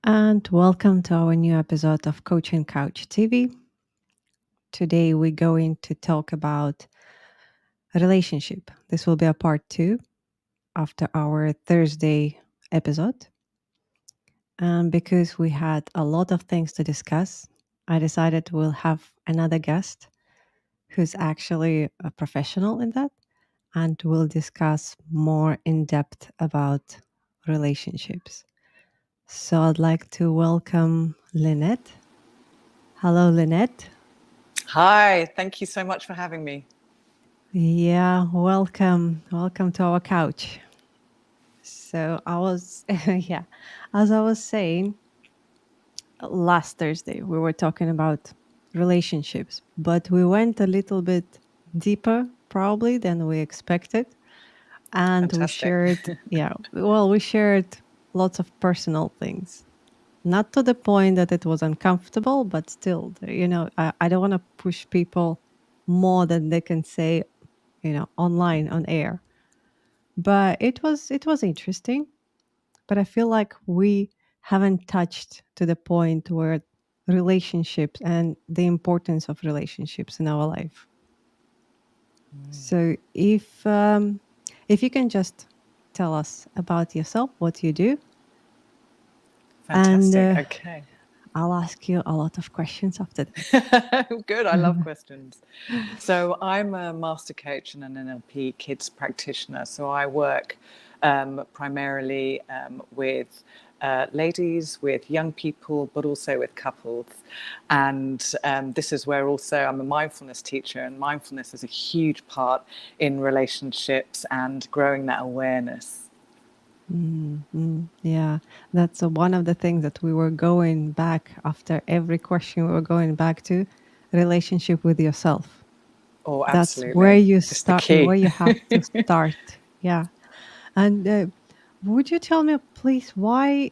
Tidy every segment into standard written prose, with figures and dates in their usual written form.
And welcome to our new episode of Coaching Couch TV. Today we're going to talk about relationship. This will be a part 2 after our Thursday episode. And because we had a lot of things to discuss, I decided we'll have another guest who's actually a professional in that, and we'll discuss more in depth about relationships. So I'd like to welcome Lynette. Hello, Lynette. Hi, thank you so much for having me. Yeah, welcome. Welcome to our couch. So I was, yeah, as I was saying, last Thursday, we were talking about relationships, but we went a little bit deeper probably than we expected. And we Fantastic. shared, we shared lots of personal things. Not to the point that it was uncomfortable, but still, I don't want to push people more than they can say, online on air. But it was interesting. But I feel like we haven't touched to the point where relationships and the importance of relationships in our life. So if you can just tell us about yourself, what you do, and Fantastic. Okay. I'll ask you a lot of questions after that. Good. I love questions. So I'm a master coach and an NLP Kids Practitioner. So I work primarily with ladies, with young people, but also with couples. And this is where also I'm a mindfulness teacher, and mindfulness is a huge part in relationships and growing that awareness. Yeah, that's one of the things that we were going back after every question. We were going back to relationship with yourself. Oh, That's where absolutely. you It's the start, key. where you have to start. Yeah. And would you tell me, please, why,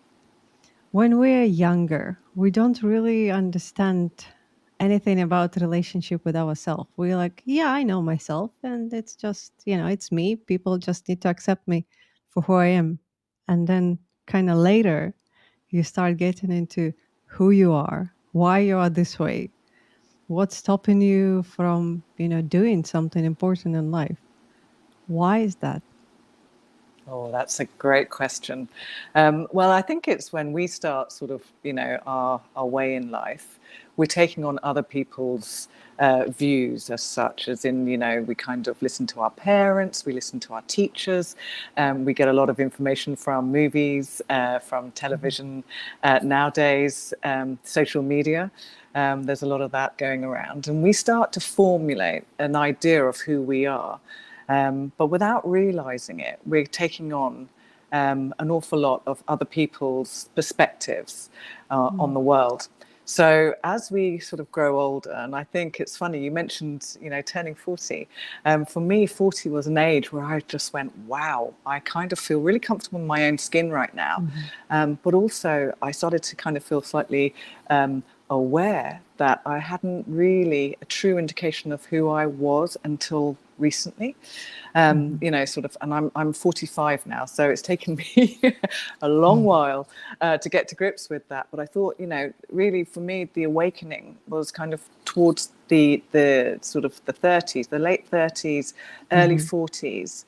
when we're younger, we don't really understand anything about relationship with ourselves? We're like, yeah, I know myself, and it's just, it's me. People just need to accept me for who I am. And then kind of later, you start getting into who you are, why you are this way, what's stopping you from, doing something important in life. Why is that? Oh, that's a great question. Well, I think it's when we start sort of, our way in life, we're taking on other people's views as such, as in, we kind of listen to our parents, we listen to our teachers, we get a lot of information from movies, from television nowadays, social media. There's a lot of that going around, and we start to formulate an idea of who we are. But without realizing it, we're taking on an awful lot of other people's perspectives on the world. So as we sort of grow older, and I think it's funny, you mentioned, turning 40. For me, 40 was an age where I just went, wow, I kind of feel really comfortable in my own skin right now. But also I started to kind of feel slightly aware that I hadn't really a true indication of who I was until recently. Sort of, and I'm 45 now, so it's taken me a long while to get to grips with that. But I thought, really for me, the awakening was kind of towards the sort of the 30s, the late 30s, early 40s.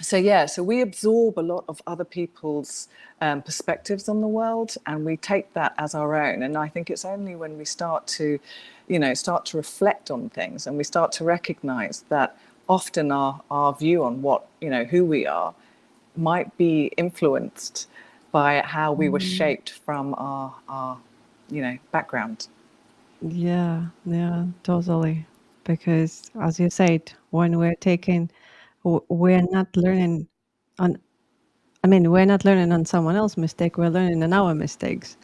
So we absorb a lot of other people's perspectives on the world, and we take that as our own. And I think it's only when we start to reflect on things, and we start to recognize that often our view on what, who we are might be influenced by how we were shaped from our background. Yeah, totally. Because as you said, when we're not learning on, we're not learning on someone else's mistake, we're learning on our mistakes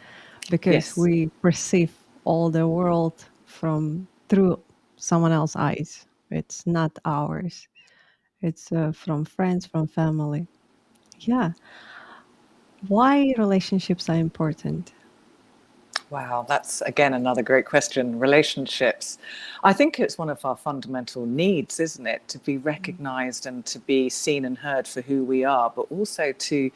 because Yes. we perceive all the world through someone else's eyes. It's not ours. It's from friends, from family. Yeah. Why relationships are important? Wow, that's again another great question. Relationships. I think it's one of our fundamental needs, isn't it? To be recognized and to be seen and heard for who we are, but also to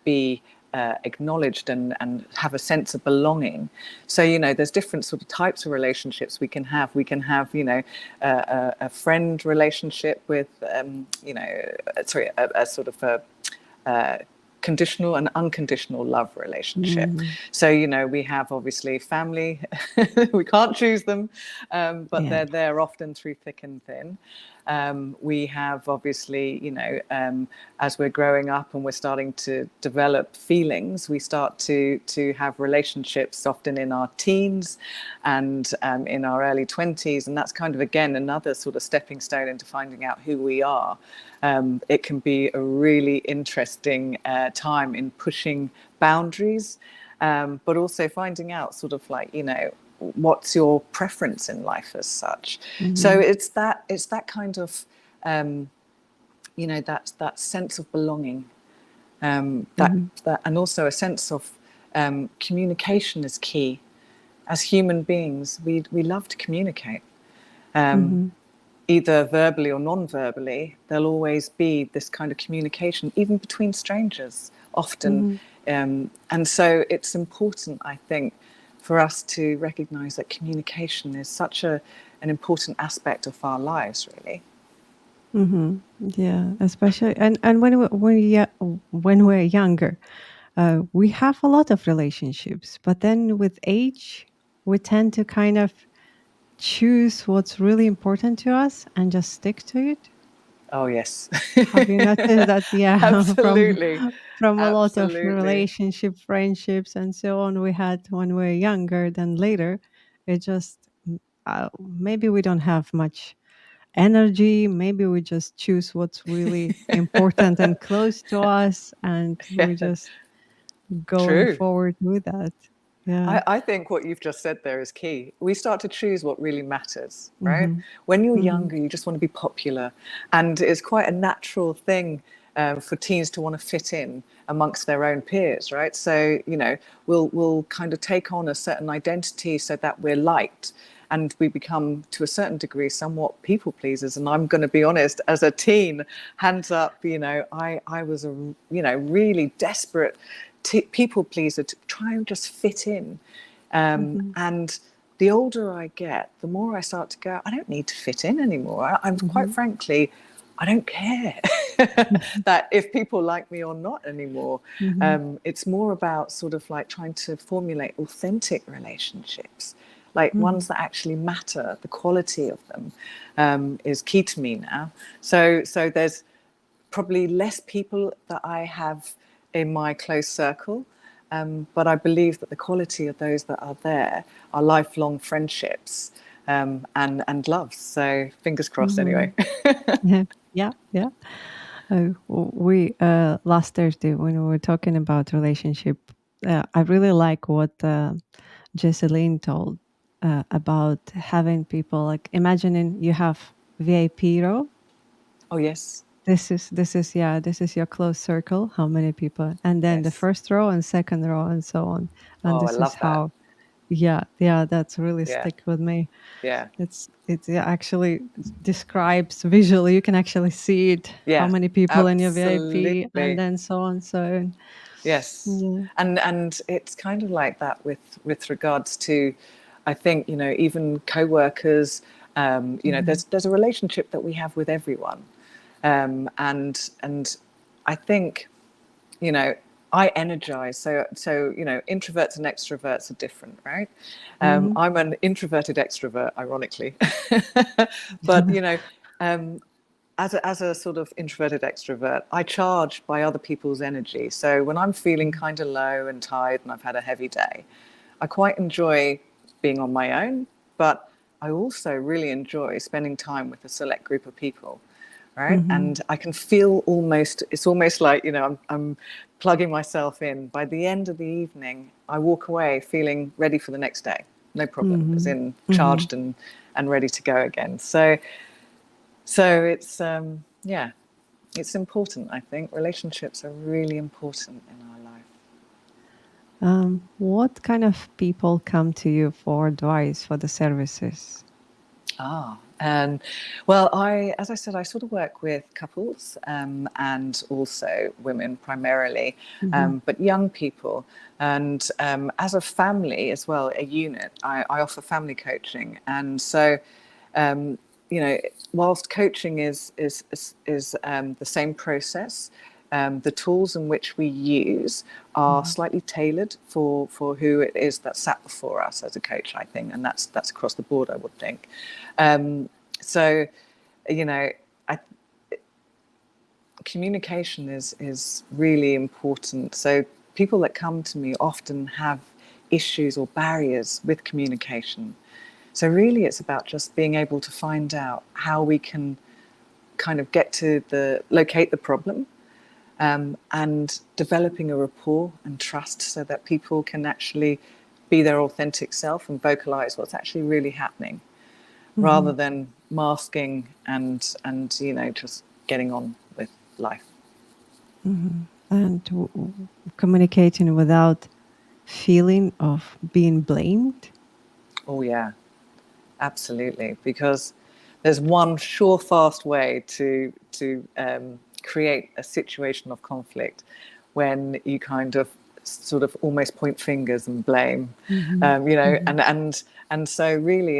be acknowledged and have a sense of belonging. So, you know, there's different sort of types of relationships we can have. We can have, you know, a friend relationship with, you know, a sort of a conditional and unconditional love relationship. Mm-hmm. So, you know, we have obviously family, we can't choose them, but Yeah. they're there often through thick and thin. We have obviously, you know, as we're growing up and we're starting to develop feelings, we start to have relationships often in our teens and in our early 20s. And that's kind of, again, another sort of stepping stone into finding out who we are. It can be a really interesting time in pushing boundaries, but also finding out sort of like, you know, what's your preference in life as such. So Mm-hmm. it's that kind of, you know, that sense of belonging, that Mm-hmm. and also a sense of communication is key. As human beings, we love to communicate. Mm-hmm. Either verbally or non-verbally, there'll always be this kind of communication, even between strangers, often. Mm-hmm. And so it's important, I think, for us to recognise that communication is such an important aspect of our lives, really. Mm-hmm. Yeah, especially and when we're younger, we have a lot of relationships, but then with age, we tend to kind of choose what's really important to us and just stick to it. Oh, yes. Have you noticed that? Yeah, Absolutely. from a lot of Absolutely. relationship, friendships, and so on we had when we were younger than later. It just maybe we don't have much energy. Maybe we just choose what's really important and close to us, and we Yeah, just going true. forward with that. Yeah. I think what you've just said there is key. We start to choose what really matters, right? Mm-hmm. When you're Mm-hmm. younger, you just want to be popular. And it's quite a natural thing for teens to want to fit in amongst their own peers, right? So, you know, we'll kind of take on a certain identity so that we're liked. And we become, to a certain degree, somewhat people pleasers. And I'm going to be honest, as a teen, hands up, you know, I was a, you know, really desperate people pleaser to try and just fit in. Mm-hmm. And the older I get, the more I start to go, I don't need to fit in anymore. I'm quite Mm-hmm. frankly, I don't care that if people like me or not anymore. Mm-hmm. It's more about sort of like trying to formulate authentic relationships, like Mm-hmm. ones that actually matter. The quality of them is key to me now. So there's probably less people that I have in my close circle. But I believe that the quality of those that are there are lifelong friendships and love. So fingers crossed Mm-hmm. anyway. Yeah, yeah, yeah. We last Thursday when we were talking about relationship, I really like what Jesseline told about having people like imagining you have VIP row. Oh, yes. This is yeah, this is your close circle. How many people, and then the Yes. first row and second row and so on. And Oh, I this is love that. how yeah, that's really Yeah. stick with me. Yeah. It actually describes visually. You can actually see it. How Yeah. many people in your VIP, and Absolutely. then so on. So Yes. yeah. And it's kind of like that with regards to, I think, you know, even co-workers, you know, Mhm. there's a relationship that we have with everyone. And I think, you know, I energize. So you know, introverts and extroverts are different, right? Mhm. I'm an introverted extrovert, ironically, but you know, um, as a sort of introverted extrovert, I charge by other people's energy. So when I'm feeling kind of low and tired and I've had a heavy day, I quite enjoy being on my own, but I also really enjoy spending time with a select group of people, right? Mhm. And I can feel it's almost like, you know, I'm plugging myself in. By the end of the evening, I walk away feeling ready for the next day. No problem, as Mhm. in Mhm. charged and ready to go again. So it's yeah, it's important. I think relationships are really important in our life. What kind of people come to you for advice for the services? And well, as I said, I sort of work with couples and also women primarily, Mm-hmm. but young people. And as a family as well, a unit, I offer family coaching. And so, um, you know, whilst coaching is the same process, the tools in which we use are Mm-hmm. slightly tailored for who it is that sat before us as a coach, I think, and that's across the board, I would think. So, you know, I, communication is really important. So people that come to me often have issues or barriers with communication. So really, it's about just being able to find out how we can kind of locate the problem, and developing a rapport and trust so that people can actually be their authentic self and vocalize what's actually really happening, Mm-hmm. rather than masking and just getting on with life. Mm-hmm. And communicating without feeling of being blamed. Oh yeah, absolutely. Because there's one sure, fast way to create a situation of conflict when you kind of sort of almost point fingers and blame, Mm-hmm. Mm-hmm. and so really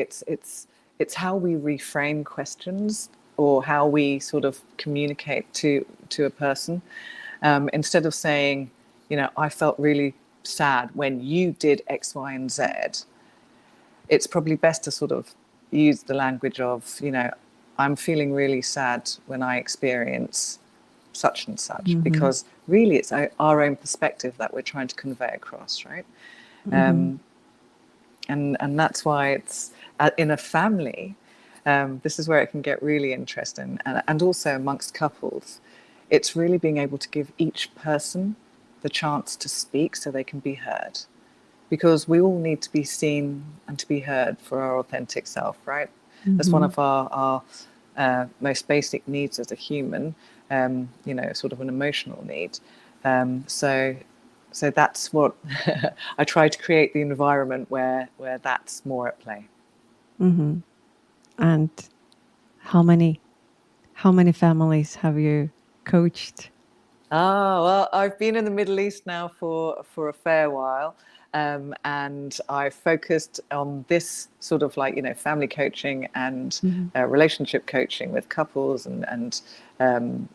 it's how we reframe questions or how we sort of communicate to a person, instead of saying, I felt really sad when you did X, Y, and Z. It's probably best to sort of use the language of, I'm feeling really sad when I experience such and such, Mm-hmm. because really it's our own perspective that we're trying to convey across, right? Mm-hmm. Um, and that's why it's in a family. This is where it can get really interesting, and also amongst couples, it's really being able to give each person the chance to speak so they can be heard, because we all need to be seen and to be heard for our authentic self, right? That's one Mm-hmm. of our most basic needs as a human, sort of an emotional need. So that's what I try to create, the environment where that's more at play. Mm-hmm. And how many families have you coached? Ah, well, I've been in the Middle East now for a fair while, and I focused on this sort of like, family coaching and Mm-hmm. relationship coaching with couples, and um,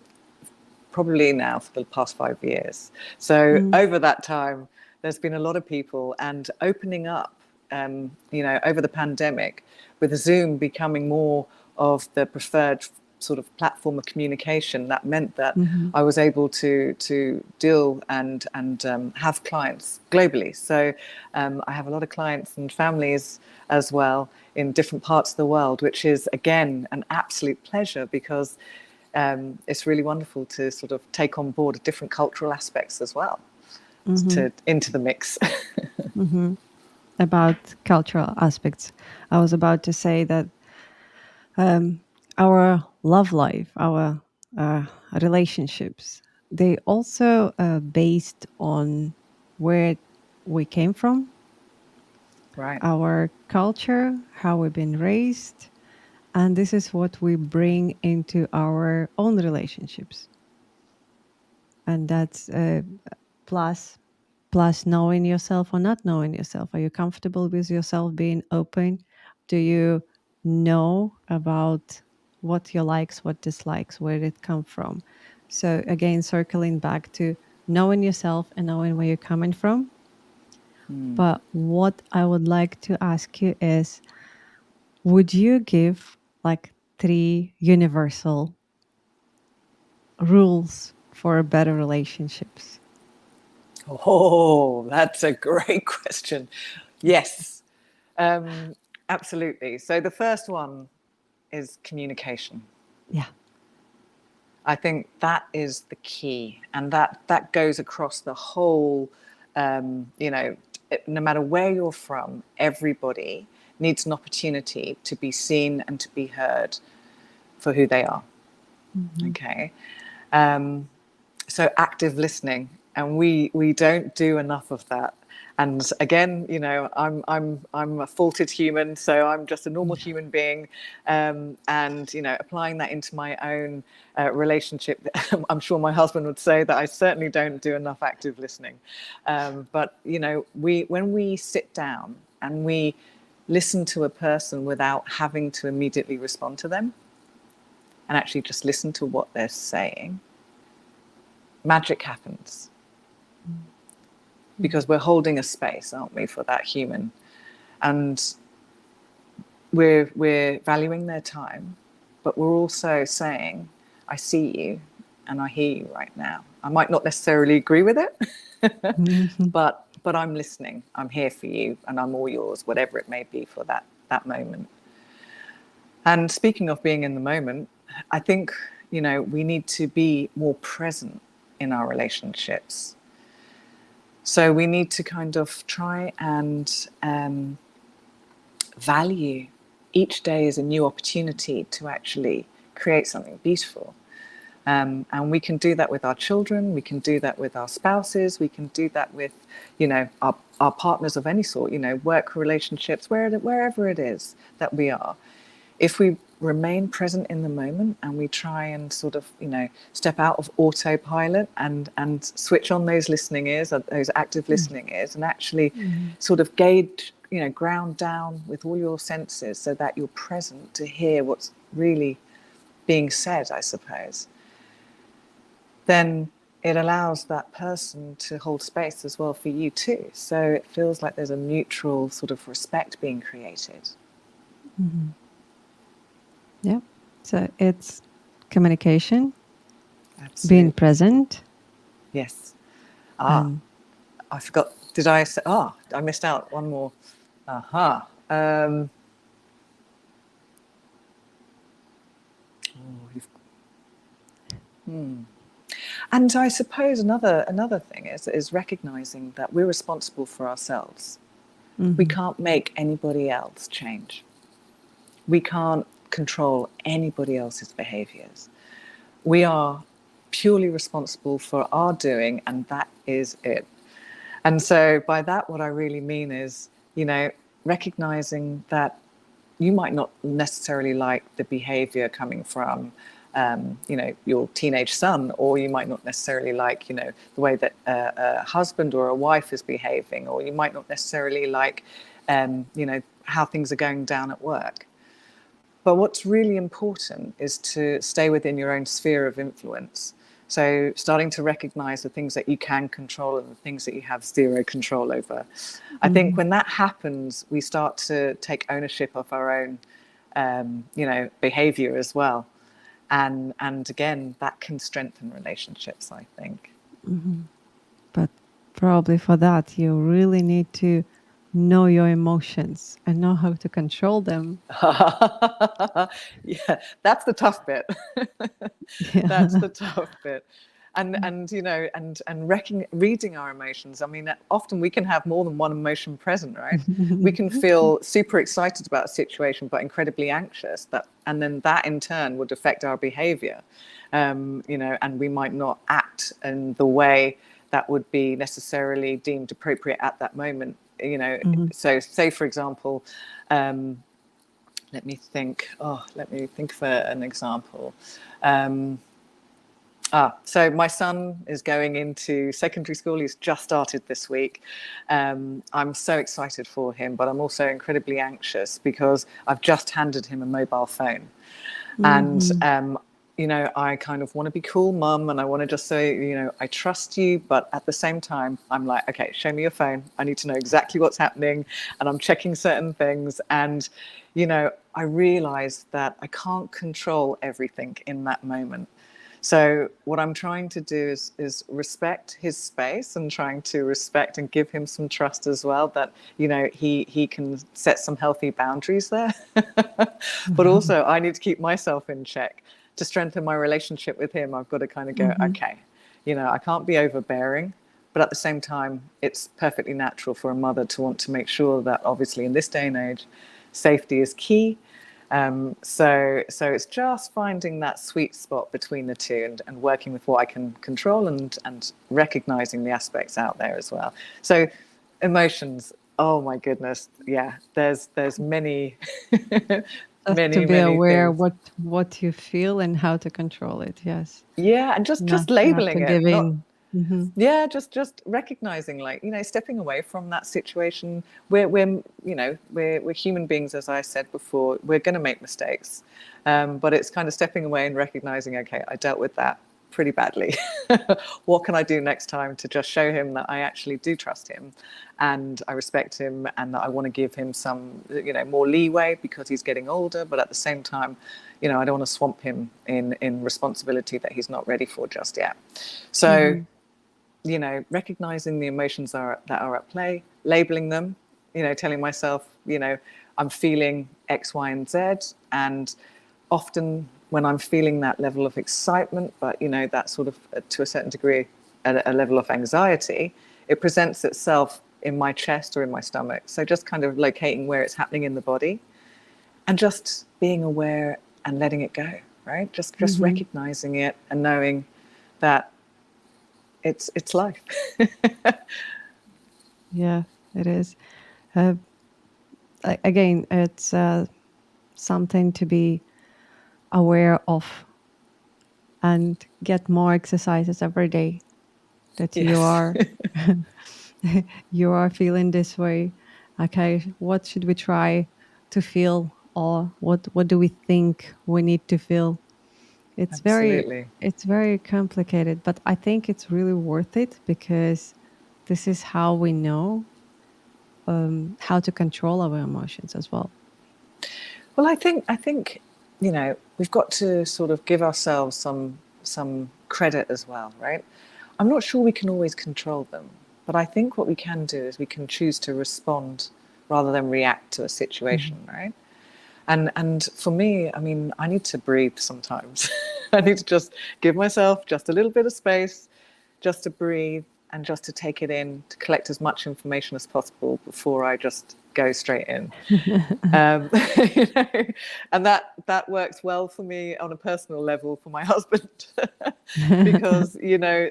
probably now for the past 5 years. So Mm-hmm. over that time, there's been a lot of people and opening up, over the pandemic, with Zoom becoming more of the preferred sort of platform of communication. That meant that Mm-hmm. I was able to deal and have clients globally. So I have a lot of clients and families as well in different parts of the world, which is again an absolute pleasure, because it's really wonderful to sort of take on board different cultural aspects as well Mm-hmm. into the mix. Mm-hmm. About cultural aspects, I was about to say that um, our love life, our uh, relationships, they also based on where we came from, Right. our culture, how we've been raised, and this is what we bring into our own relationships. And that's plus plus knowing yourself or not knowing yourself. Are you comfortable with yourself being open? Do you know about what your likes, what dislikes, where it come from? So again, circling back to knowing yourself and knowing where you're coming from. Mm. But what I would like to ask you is, would you give like 3 universal rules for better relationships? Oh, that's a great question. Yes, um, absolutely. So the first one is communication. Yeah. I think that is the key, and that goes across the whole. No matter where you're from, everybody needs an opportunity to be seen and to be heard for who they are. Mm-hmm. Okay, so active listening, and we don't do enough of that. And again, you know, I'm a faulted human, so I'm just a normal human being, and you know, applying that into my own relationship. I'm sure my husband would say that I certainly don't do enough active listening, but you know, when we sit down and we listen to a person without having to immediately respond to them, and actually just listen to what they're saying, magic happens. Because we're holding a space, aren't we, for that human, and we're valuing their time, but we're also saying, I see you and I hear you right now. I might not necessarily agree with it, Mhm. but I'm listening. I'm here for you, and I'm all yours, whatever it may be for that moment. And speaking of being in the moment, I think, you know, we need to be more present in our relationships. So we need to kind of try and value each day as a new opportunity to actually create something beautiful. And we can do that with our children, we can do that with our spouses, we can do that with, you know, our partners of any sort, you know, work relationships, wherever it is that we are. If we remain present in the moment and we try and sort of, you know, step out of autopilot and switch on those listening ears, those active listening ears, and actually sort of gauge, you know, ground down with all your senses so that you're present to hear what's really being said, I suppose, then it allows that person to hold space as well for you too. So it feels like there's a mutual sort of respect being created. Mhm. Yeah. So it's communication, being Absolutely. present, Yes. Ah, and I forgot. Did I say? Oh, I missed out one more. Aha. Oh, and I suppose another thing is recognizing that we're responsible for ourselves. We mhm, can't make anybody else change. We can't control anybody else's behaviors. We are purely responsible for our doing, and that is it. And so by that, what I really mean is, you know, recognizing that you might not necessarily like the behavior coming from, you know, your teenage son, or you might not necessarily like, you know, the way that a husband or a wife is behaving, or you might not necessarily like, you know, how things are going down at work. But what's really important is to stay within your own sphere of influence. So starting to recognize the things that you can control and the things that you have zero control over. I think mhm, when that happens, we start to take ownership of our own, you know, behavior as well. And again, that can strengthen relationships, I think. mhm. But probably for that, you really need to know your emotions and know how to control them. Yeah, that's the tough bit. That's Yeah. the tough bit. And you know, and reading our emotions. I mean, often we can have more than one emotion present, right? We can feel super excited about a situation, but incredibly anxious. And then that in turn would affect our behavior. You know, and we might not act in the way that would be necessarily deemed appropriate at that moment. You know, Mhm. so say for example. Let me think. Oh, let me think for an example. Um, so my son is going into secondary school. He's just started this week. I'm so excited for him, but I'm also incredibly anxious because I've just handed him a mobile phone. And, Mhm. you know, I kind of want to be cool, mum, and I want to just say, you know, I trust you. But at the same time, I'm like, okay, show me your phone. I need to know exactly what's happening. And I'm checking certain things. And, you know, I realized that I can't control everything in that moment. So what I'm trying to do is respect his space and trying to respect and give him some trust as well that, you know, he can set some healthy boundaries there. But also I need to keep myself in check to strengthen my relationship with him. I've got to kind of go, Mhm. okay, you know, I can't be overbearing, but at the same time, it's perfectly natural for a mother to want to make sure that obviously in this day and age, safety is key. So it's just finding that sweet spot between the two and working with what I can control and recognizing the aspects out there as well. So Emotions. Oh my goodness. Yeah. There's many, Just to many, be many aware things. what you feel and how to control it. Yes. Yeah, and Not labeling to it, give not in. Hmm. yeah, just recognizing, like, stepping away from that situation. We're human beings, as I said before. We're going to make mistakes, but it's kind of stepping away and recognizing, okay, I dealt with that pretty badly. What can I do next time to just show him that I actually do trust him, and I respect him, and that I want to give him some, more leeway because he's getting older, but at the same time, I don't want to swamp him in responsibility that he's not ready for just yet. So, Hmm. recognizing the emotions that are at play, labeling them, telling myself, I'm feeling X, Y, and Z. And often when I'm feeling that level of excitement, but, that sort of, to a certain degree, a level of anxiety, it presents itself in my chest or in my stomach. So just kind of locating where it's happening in the body and just being aware and letting it go, right? Just Hmm. recognizing it and knowing that it's life. Yeah, it is. Uh, Again, it's something to be aware of and get more exercises every day that you Yes. are you are feeling this way. Okay, what should we try to feel, or what do we think we need to feel? It's very Absolutely. it's very complicated, but I think it's really worth it because this is how we know how to control our emotions as well. Well, I think we've got to sort of give ourselves some credit as well, right? I'm not sure we can always control them, but I think what we can do is we can choose to respond rather than react to a situation, Mhm. right? And for me, I mean, I need to breathe sometimes. I need to just give myself just a little bit of space, just to breathe and just to take it in, to collect as much information as possible before I just go straight in. Um, you know, and that works well for me on a personal level for my husband, because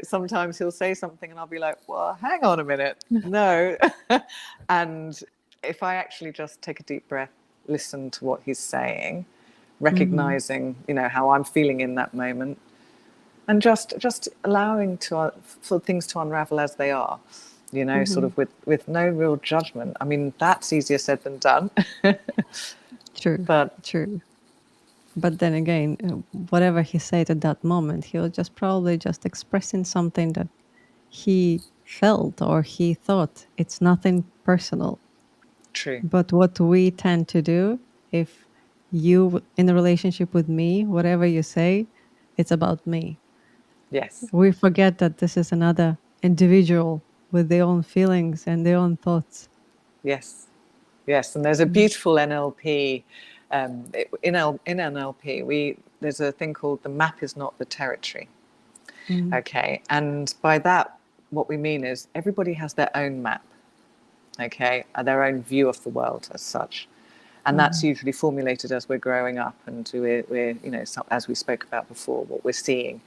sometimes he'll say something and I'll be like, well, hang on a minute, no. And if I actually just take a deep breath, listen to what he's saying, Mhm. recognizing how I'm feeling in that moment, and just allowing for things to unravel as they are, sort Mhm. of with no real judgment. I mean, that's easier said than done. True, But true. But then again, whatever he said at that moment, he was just probably just expressing something that he felt or he thought. It's nothing personal. true. But what we tend to do, if you in a relationship with me, whatever you say, it's about me. Yes. We forget that this is another individual with their own feelings and their own thoughts. Yes. Yes. And there's a Mm. beautiful NLP. In NLP, there's a thing called the map is not the territory. Mm. Okay. And by that, what we mean is everybody has their own map. Okay, their own view of the world as such. And that's Mhm. usually formulated as we're growing up, and we're as we spoke about before, what we're seeing,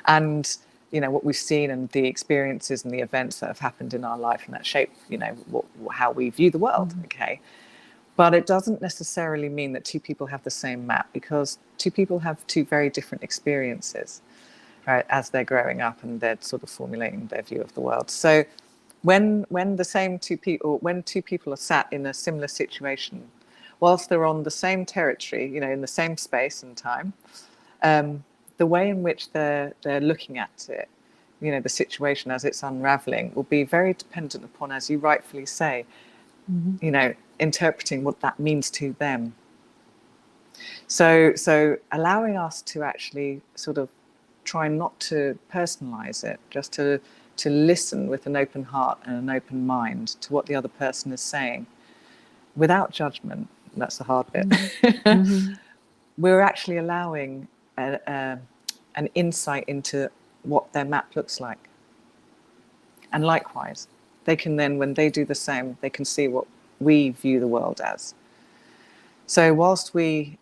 and what we've seen, and the experiences and the events that have happened in our life, and that shape how we view the world. Mhm. Okay, but it doesn't necessarily mean that two people have the same map, because two people have two very different experiences, right, as they're growing up and they're sort of formulating their view of the world. So when the same two people when two people are sat in a similar situation, whilst they're on the same territory, in the same space and time, the way in which they're looking at it, the situation as it's unraveling, will be very dependent upon, as you rightfully say, Mhm. interpreting what that means to them. So allowing us to actually sort of try not to personalize it, just to listen with an open heart and an open mind to what the other person is saying without judgment. That's the hard bit. Mhm. Mhm. We're actually allowing an insight into what their map looks like. And likewise, they can then, when they do the same, they can see what we view the world as. So whilst we,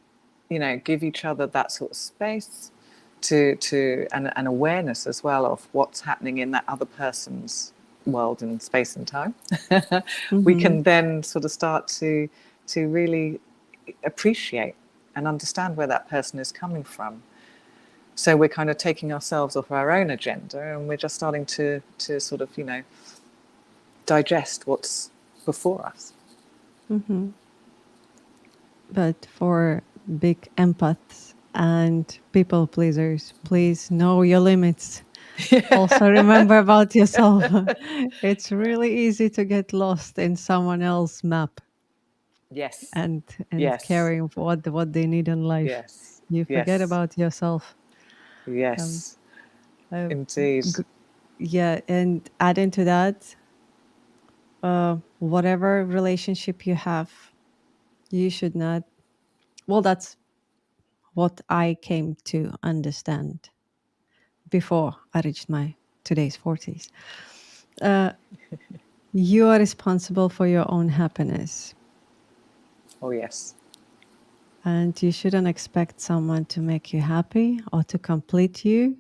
give each other that sort of space to and an awareness as well of what's happening in that other person's, world in space and time, we Mm-hmm. can then sort of start to really appreciate and understand where that person is coming from. So we're kind of taking ourselves off our own agenda, and we're just starting to sort of, digest what's before us. Mm-hmm. But for big empaths and people pleasers, please know your limits. Also remember about yourself. It's really easy to get lost in someone else's map Yes, and yes, caring for what they need in life. yes, You forget yes, about yourself. Um, yes, uh, indeed. g- yeah, and adding to that, whatever relationship you have, you should not. Well, that's what I came to understand before I reached my today's 40s. Uh, you are responsible for your own happiness, Oh, yes. and you shouldn't expect someone to make you happy or to complete you.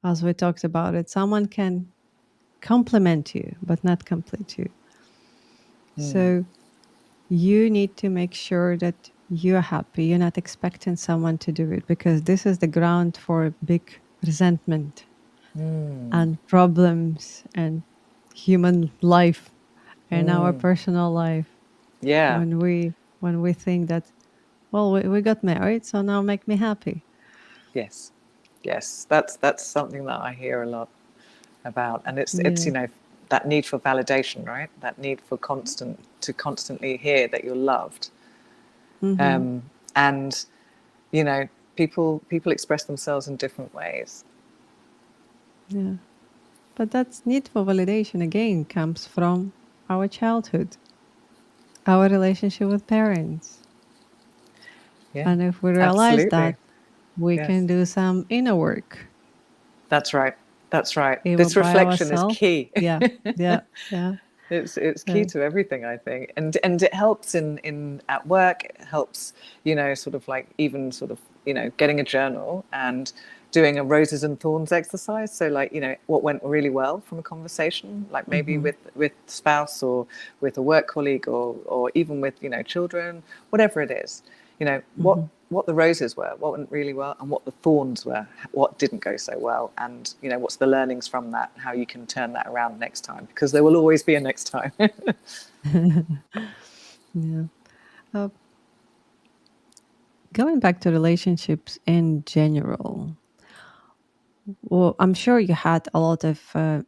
As we talked about it, someone can complement you, but not complete you. So you need to make sure that you're happy. You're not expecting someone to do it, because this is the ground for big resentment and problems and human life and our personal life. Yeah. When we think that, well, we got married, so now make me happy. Yes. Yes. That's something that I hear a lot about, and it's Yeah. that need for validation, right? That need for constantly hear that you're loved, Mm-hmm. and you know people express themselves in different ways. Yeah. But that's need for validation again comes from our childhood, our relationship with parents. Yeah. And if we realize Absolutely. that, we Yes. can do some inner work, That's right. That's right. even This by reflection is ourselves. key. Yeah. Yeah. Yeah. It's key Uh, to everything, I think, and it helps in at work. It helps, sort of like even sort of getting a journal and doing a roses and thorns exercise. So like what went really well from a conversation, like maybe mhm. with spouse or with a work colleague or even with children, whatever it is. Mhm. What the roses were, what went really well, and what the thorns were, what didn't go so well, and what's the learnings from that, how you can turn that around next time, because there will always be a next time. Yeah. Uh, Going back to relationships in general, well, I'm sure you had a lot of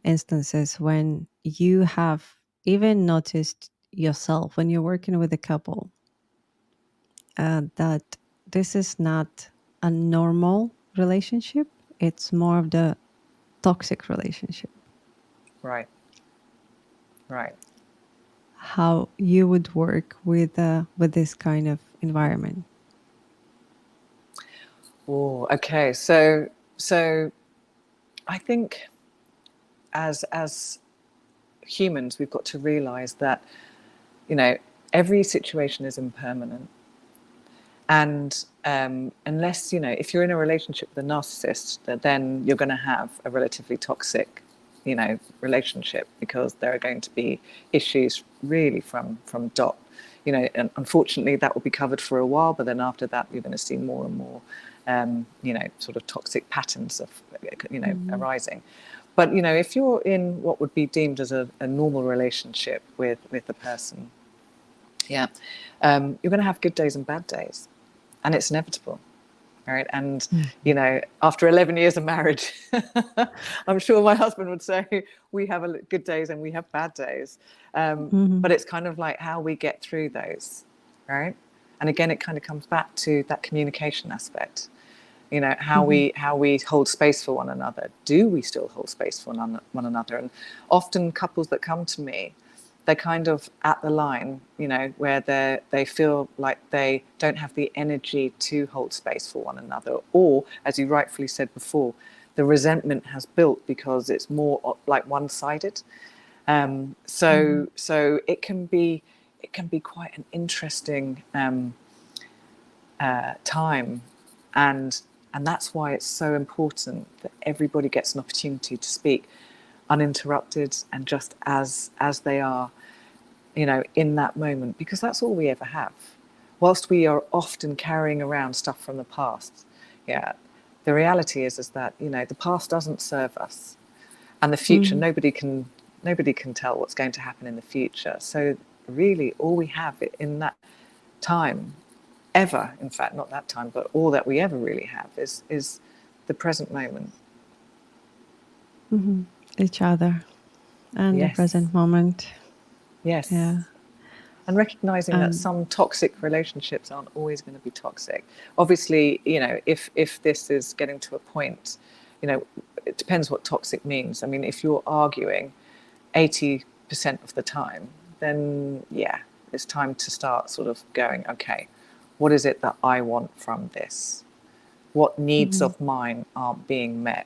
instances when you have even noticed yourself when you're working with a couple that this is not a normal relationship. It's more of the toxic relationship. Right, right. How you would work with this kind of environment? Oh, okay. So I think as humans, we've got to realize that you know every situation is impermanent, and unless if you're in a relationship with a narcissist, then you're going to have a relatively toxic relationship, because there are going to be issues really from dot. And unfortunately that will be covered for a while, but then after that you're going to see more and more sort of toxic patterns of Mhm. arising. But if you're in what would be deemed as a normal relationship with the person, yeah, you're going to have good days and bad days, and it's inevitable. Right. And, Mhm. after 11 years of marriage, I'm sure my husband would say we have good days and we have bad days. Mhm. But it's kind of like how we get through those. Right. And again, it kind of comes back to that communication aspect. How Mhm. we hold space for one another. Do we still hold space for one another? And often couples that come to me, they're kind of at the line, where they feel like they don't have the energy to hold space for one another, or, as you rightfully said before, the resentment has built because it's more like one-sided. Mhm. So it can be quite an interesting time, and that's why it's so important that everybody gets an opportunity to speak. uninterrupted and just as they are, in that moment, because that's all we ever have. Whilst we are often carrying around stuff from the past, the reality is that, the past doesn't serve us, and the future, nobody can tell what's going to happen in the future. So really all we have in that time ever, in fact, not that time, but all that we ever really have is the present moment. Each other and the Yes. present moment. Yes. Yeah. And recognizing that some toxic relationships aren't always going to be toxic. Obviously, if this is getting to a point, it depends what toxic means. I mean, if you're arguing 80% of the time, then it's time to start sort of going, okay, what is it that I want from this? What needs of mine aren't being met?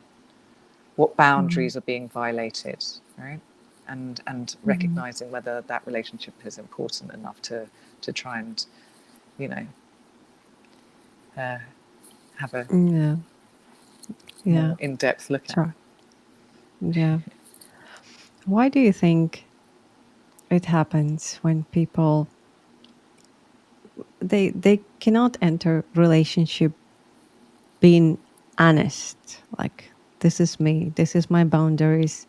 What boundaries are being violated, right? And recognizing whether that relationship is important enough to try and, have a more in-depth look at. Yeah. Why do you think it happens when people they cannot enter relationship being honest, like, this is me, this is my boundaries,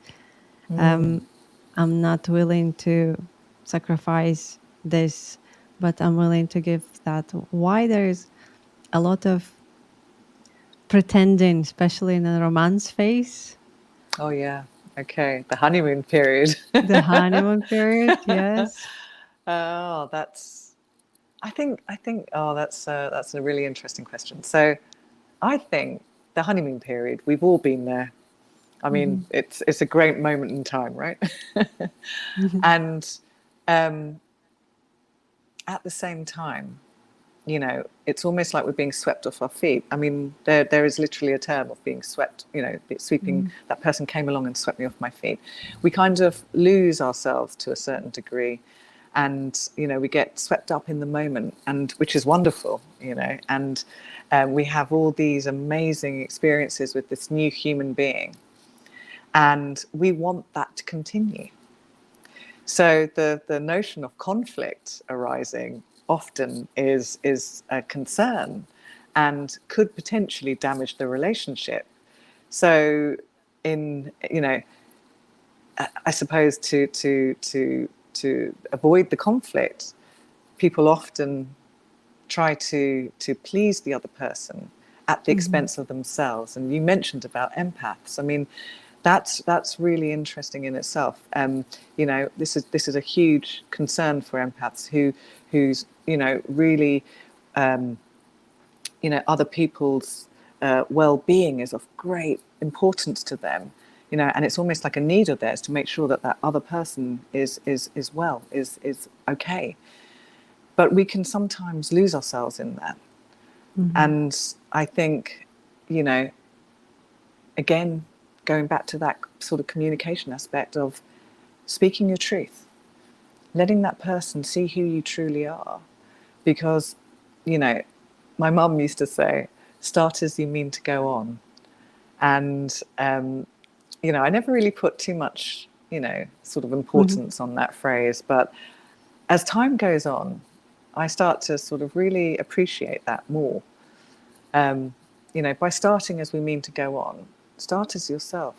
I'm not willing to sacrifice this, but I'm willing to give that? Why there's a lot of pretending, especially in a romance phase? Oh yeah, okay, the honeymoon period. The honeymoon period, yes. Oh, I think that's a really interesting question. So I think the honeymoon period, we've all been there. I mean, it's a great moment in time, right? And at the same time, it's almost like we're being swept off our feet. I mean, there is literally a term of being swept, sweeping. That person came along and swept me off my feet. We kind of lose ourselves to a certain degree, and we get swept up in the moment, and which is wonderful, and we have all these amazing experiences with this new human being, and we want that to continue. So the notion of conflict arising often is a concern and could potentially damage the relationship. So I suppose to avoid the conflict, people often try to please the other person at the expense of themselves. And you mentioned about empaths. I mean, that's really interesting in itself. This is a huge concern for empaths who's really other people's well-being is of great importance to them. And it's almost like a need of theirs to make sure that other person is well, is okay. But we can sometimes lose ourselves in that. And I think, again, going back to that sort of communication aspect of speaking your truth, letting that person see who you truly are. Because, my mum used to say, start as you mean to go on. And, I never really put too much, sort of importance on that phrase. But as time goes on, I start to sort of really appreciate that more. By starting as we mean to go on, start as yourself.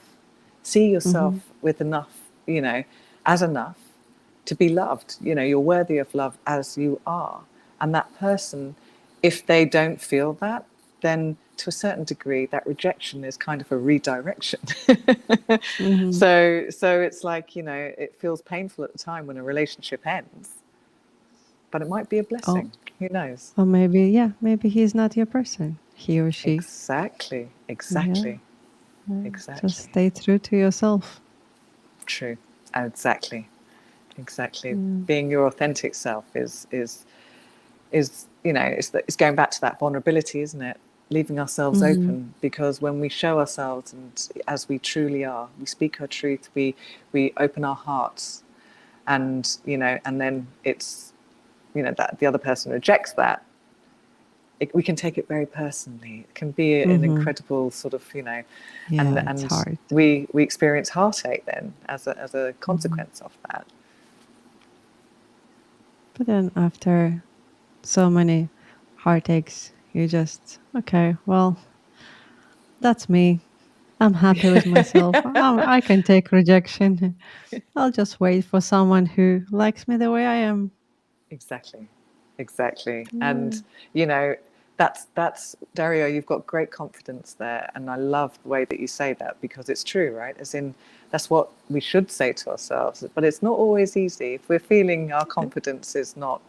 See yourself with enough, as enough to be loved. You're worthy of love as you are. And that person, if they don't feel that, then to a certain degree, that rejection is kind of a redirection. So it's like, it feels painful at the time when a relationship ends, but it might be a blessing. Who knows? Or maybe he's not your person, he or she. Exactly. Just stay true to yourself. True. Exactly. Being your authentic self is it's going back to that vulnerability, isn't it? Leaving ourselves open, because when we show ourselves and as we truly are, we speak our truth, we open our hearts, and and then it's that the other person rejects that, we can take it very personally. It can be an Mm-hmm. incredible sort of, Yeah, it's and hard. we experience heartache then as a Mm-hmm. consequence of that. But then after so many heartaches, you just, okay, well, that's me. I'm happy with myself. I can take rejection. I'll just wait for someone who likes me the way I am. Exactly, exactly. Yeah. And you know, that's Dario, you've got great confidence there, and I love the way that you say that, because it's true, right? As in, that's what we should say to ourselves. But it's not always easy if we're feeling our confidence is not,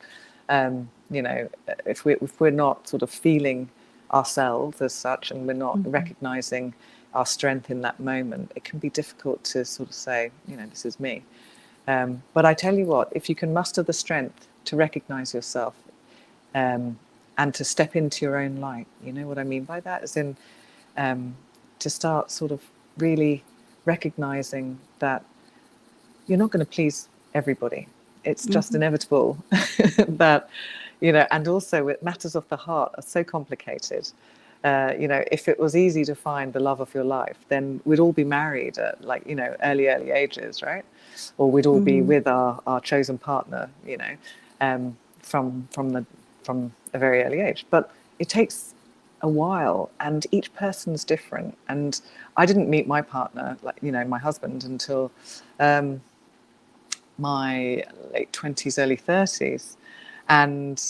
if we're not sort of feeling ourselves as such, and we're not Mhm. recognizing our strength in that moment, it can be difficult to sort of say, this is me. But I tell you what, if you can muster the strength to recognize yourself, and to step into your own light, you know what I mean by that? As in, to start sort of really recognizing that you're not going to please everybody. It's just Mhm. inevitable that, and also with matters of the heart are so complicated. If it was easy to find the love of your life, then we'd all be married at early ages, right? Or we'd all be Mhm. with our chosen partner, from a very early age. But it takes a while, and each person's different. And I didn't meet my partner, my husband, until my late 20s, early 30s. And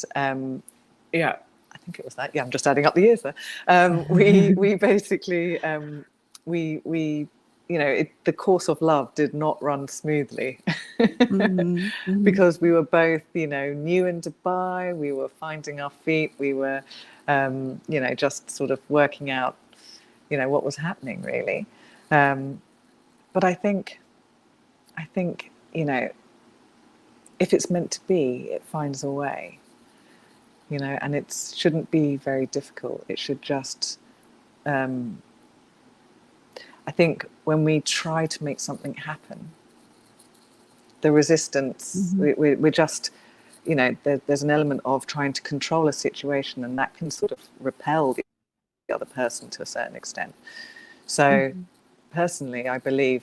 yeah, I think it was that. Yeah, I'm just adding up the years there. We basically, the course of love did not run smoothly Mhm. Mhm. because we were both, new in Dubai. We were finding our feet. We were, just sort of working out, what was happening really. But I think, if it's meant to be, it finds a way, and it shouldn't be very difficult. It should just, I think when we try to make something happen, the resistance, Mhm. we're just, there's an element of trying to control a situation, and that can sort of repel the other person to a certain extent. So Mhm. personally, I believe,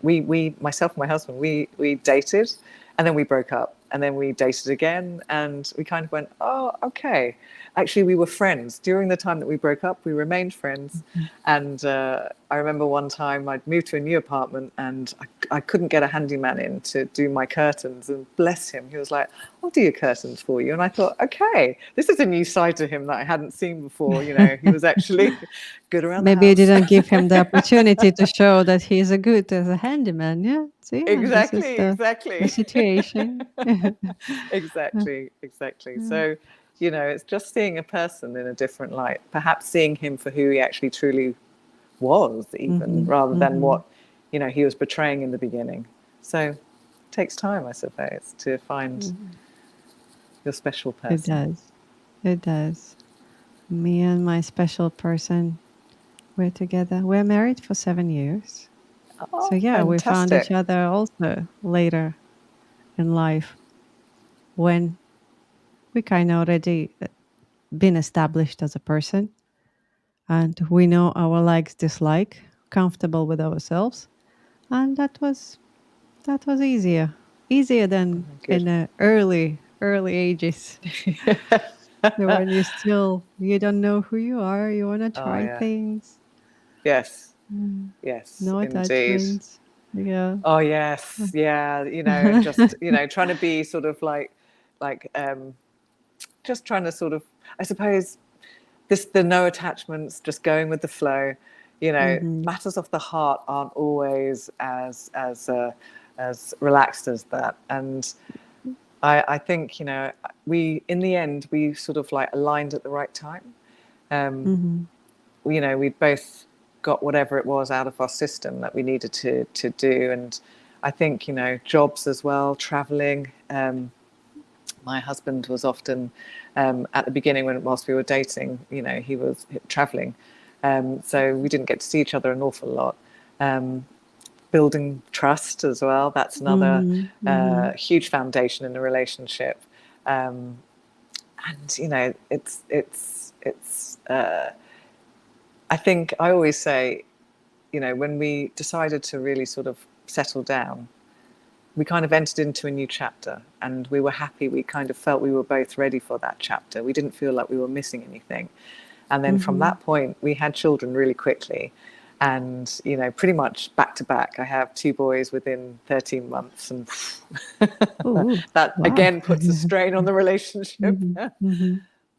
we myself and my husband, we dated, and then we broke up, and then we dated again, and we kind of went, oh, okay. Actually, we were friends during the time that we broke up. We remained friends, Mhm. and I remember one time I'd moved to a new apartment, and I couldn't get a handyman in to do my curtains. And bless him, he was like, "I'll do your curtains for you." And I thought, okay, this is a new side to him that I hadn't seen before. He was actually good around the Maybe you house. didn't give him the opportunity to show that he's a good as a handyman. Yeah. So yeah, this is Exactly, the exactly. situation. Exactly. Yeah. So, it's just seeing a person in a different light, perhaps seeing him for who he actually truly was, even Mhm. rather than Mhm. what, he was portraying in the beginning. So, it takes time, I suppose, to find Mhm. your special It person. does. It does. Me and my special person, we're together. We're married for 7 years. So Oh, yeah, we found each fantastic. other also later in life when we kind of already been established as a person and we know our likes, dislike, comfortable with ourselves, and that was easier than Good. in the early ages. So when you don't know who you are, you want to Oh, try yeah. things. Yes. Mm, Yes, no indeed. attachments. Yeah. Oh yes, yeah, and just trying to be sort of like just trying to sort of, I suppose, the no attachments, just going with the flow. Hmm. Matters of the heart aren't always as relaxed as that, and I think we in the end we sort of like aligned at the right time. Um, Hmm. we both got whatever it was out of our system that we needed to do, and I think jobs as well, traveling. My husband was often at the beginning whilst we were dating, he was traveling, so we didn't get to see each other an awful lot. Um, Building trust as well, that's another Hmm. Hmm. huge foundation in a relationship. Um, and I think I always say, when we decided to really sort of settle down, we kind of entered into a new chapter, and we were happy. We kind of felt we were both ready for that chapter. We didn't feel like we were missing anything. And then from that point, we had children really quickly. And, pretty much back to back. I have 2 boys within 13 months. And Ooh, that, wow. again, puts a strain on the relationship.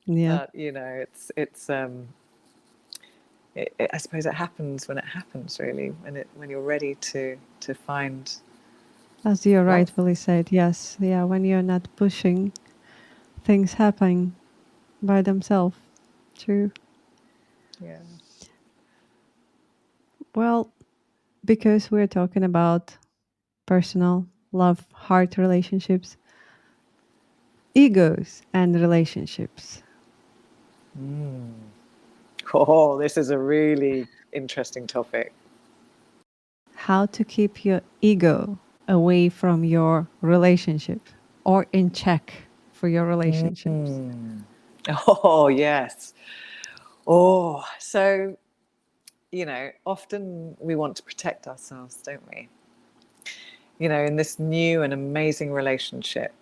Yeah. But, I suppose it happens when it happens, really, when you're ready to find As you love. rightfully said, yes. Yeah, when you're not pushing, things happen by themselves. True. Yeah. Well, because we're talking about personal love, heart relationships, egos, and relationships. Oh, this is a really interesting topic. How to keep your ego away from your relationship or in check for your relationships. Oh, yes. Oh, so, often we want to protect ourselves, don't we? In this new and amazing relationship,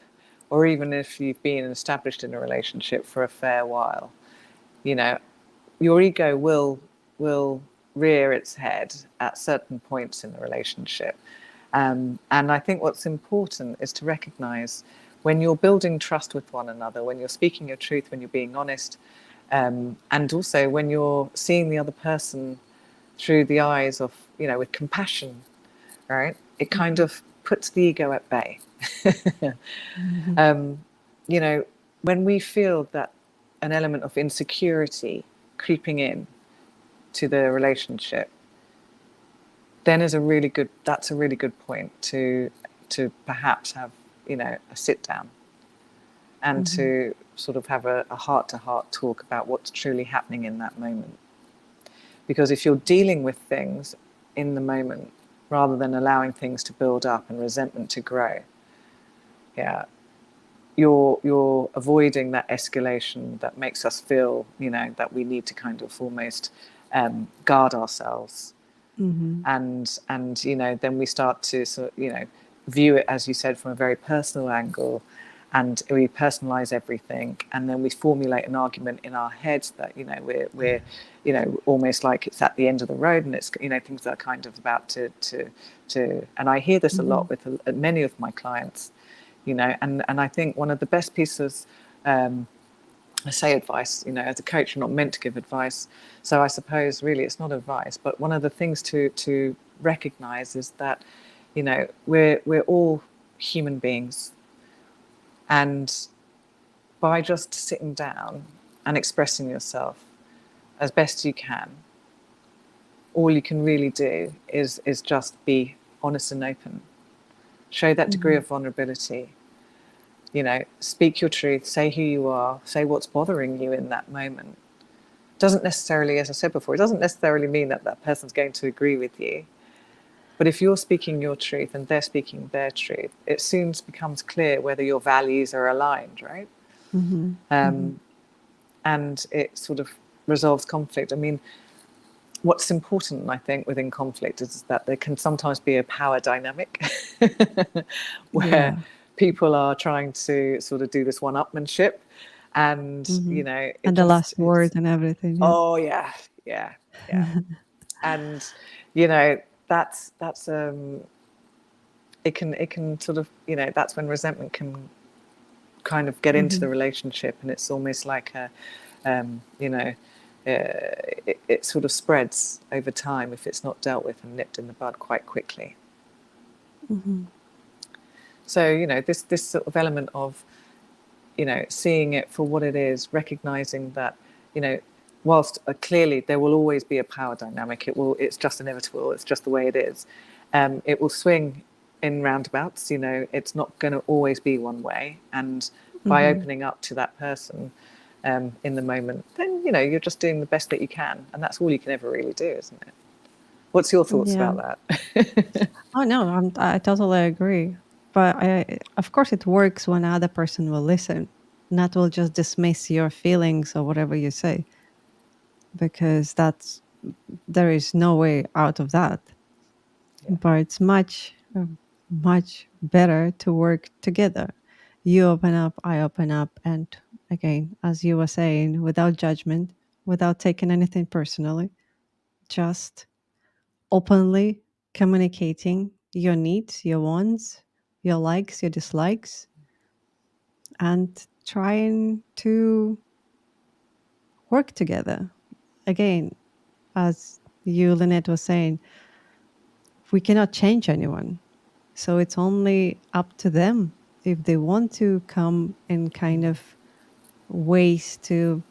or even if you've been established in a relationship for a fair while, your ego will rear its head at certain points in the relationship. And I think what's important is to recognize when you're building trust with one another, when you're speaking your truth, when you're being honest, and also when you're seeing the other person through the eyes of, with compassion, right? It kind of puts the ego at bay. When we feel that an element of insecurity creeping in to the relationship, then that's a really good point to perhaps have, a sit down and to sort of have a heart-to-heart talk about what's truly happening in that moment. Because if you're dealing with things in the moment rather than allowing things to build up and resentment to grow, you're avoiding that escalation that makes us feel, that we need to kind of almost guard ourselves. And then we start to view it, as you said, from a very personal angle, and we personalize everything, and then we formulate an argument in our heads that we're almost like it's at the end of the road, and it's things that are kind of about to and I hear this a lot with many of my clients, and I think one of the best pieces, I say advice, as a coach, you're not meant to give advice. So I suppose really it's not advice, but one of the things to recognize is that, we're all human beings. And by just sitting down and expressing yourself as best you can, all you can really do is just be honest and open. Show that degree of vulnerability. Speak your truth, say who you are, say what's bothering you in that moment. Doesn't necessarily, as I said before, it doesn't necessarily mean that that person's going to agree with you. But if you're speaking your truth and they're speaking their truth, it soon becomes clear whether your values are aligned, right? And it sort of resolves conflict. I mean, what's important, I think, within conflict is that there can sometimes be a power dynamic where Yeah. people are trying to sort of do this one-upmanship, and it And the just last word and everything. Yeah. oh yeah, and that's it can sort of that's when resentment can kind of get into the relationship, and it's almost like a it sort of spreads over time if it's not dealt with and nipped in the bud quite quickly. So this sort of element of seeing it for what it is, recognizing that whilst clearly there will always be a power dynamic, it's just inevitable, it's just the way it is. It will swing in roundabouts, it's not going to always be one way, and by opening up to that person in the moment, then you're just doing the best that you can, and that's all you can ever really do, isn't it? What's your thoughts Yeah. about that? Oh no, I totally agree. But of course, it works when the other person will listen. Nat will just dismiss your feelings or whatever you say, because there is no way out of that. Yeah. But it's much better to work together. You open up, I open up, and again, as you were saying, without judgment, without taking anything personally, just openly communicating your needs, your wants, your likes, your dislikes, and trying to work together. Again, as you, Lynette, was saying, we cannot change anyone. So it's only up to them if they want to come in kind of ways to,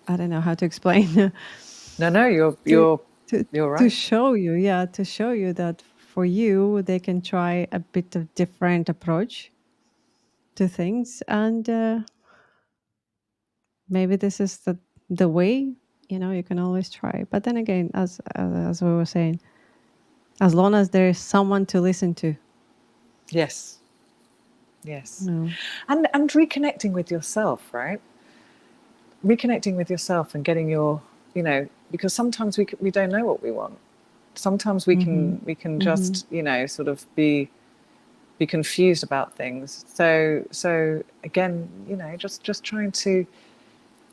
I don't know how to explain, No, to, you're to right. show you, yeah, to show you that for you, they can try a bit of different approach to things. And maybe this is the way, you can always try. But then again, as we were saying, as long as there is someone to listen to. Yes. Yes. No. And reconnecting with yourself, right? Reconnecting with yourself and getting your, because sometimes we don't know what we want. Sometimes Mm-hmm. we can Mm-hmm. just, sort of be confused about things. So again, just trying to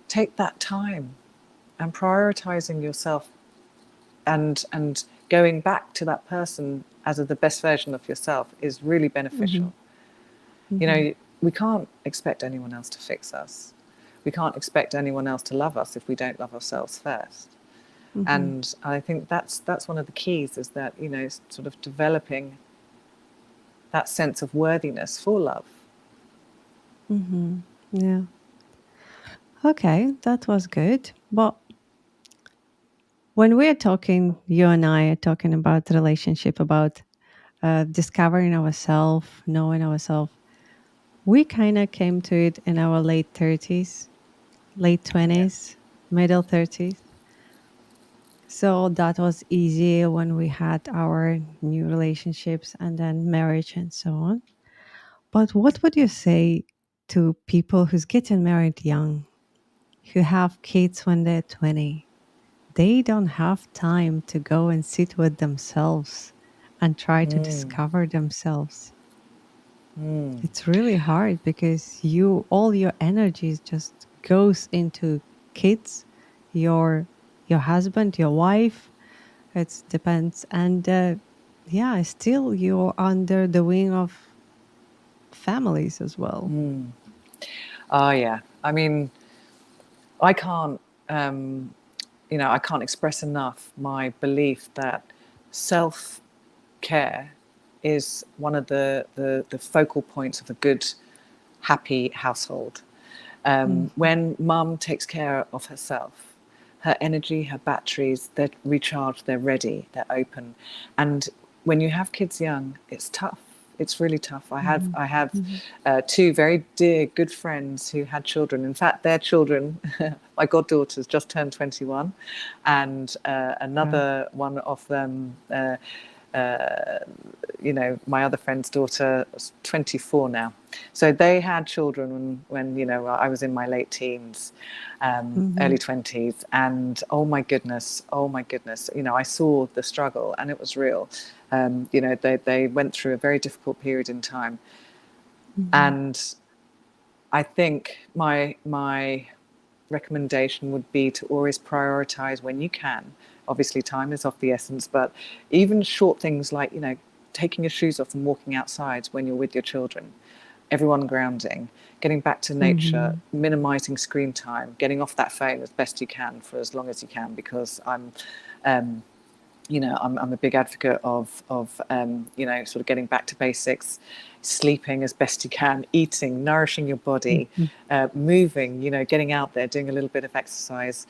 take that time and prioritizing yourself, and going back to that person as the best version of yourself is really Mm-hmm. beneficial. Mm-hmm. We can't expect anyone else to fix us. We can't expect anyone else to love us if we don't love ourselves first. Mm-hmm. And I think that's one of the keys, is that, sort of developing that sense of worthiness for love. Mm-hmm. Yeah. Okay, that was good. But when we're talking, you and I are talking about relationship, about discovering ourselves, knowing ourselves, we kind of came to it in our late 30s, late Yeah. 20s, middle 30s. So that was easy when we had our new relationships and then marriage and so on. But what would you say to people who's getting married young, who have kids when they're 20? They don't have time to go and sit with themselves and try to Mm, discover themselves. mm, It's really hard because all your energies just goes into kids, your husband, your wife. It depends, and yeah, still you're under the wing of families as well. mm. Oh, yeah. I mean, I can't, um, I can't express enough my belief that self care is one of the focal points of a good, happy household. Mm, When mum takes care of herself, her energy, her batteries, they're recharged, they're ready, they're open. And when you have kids young, it's tough. It's really tough. mhm, I have mhm, two very dear, good friends who had children. In fact, their children, my goddaughter's just turned 21, and wow. another one of them, my other friend's daughter is 24 now. So they had children when I was in my late teens, early Mhm, 20s, and oh my goodness, I saw the struggle, and it was real. They went through a very difficult period in time, mhm, and I think my recommendation would be to always prioritize when you can. Obviously, time is of the essence, but even short things like, taking your shoes off and walking outside when you're with your children, everyone grounding, getting back to nature, mhm, minimizing screen time, getting off that phone as best you can for as long as you can, because um, I'm a big advocate of sort of getting back to basics, sleeping as best you can, eating, nourishing your body, mhm, moving, getting out there, doing a little bit of exercise.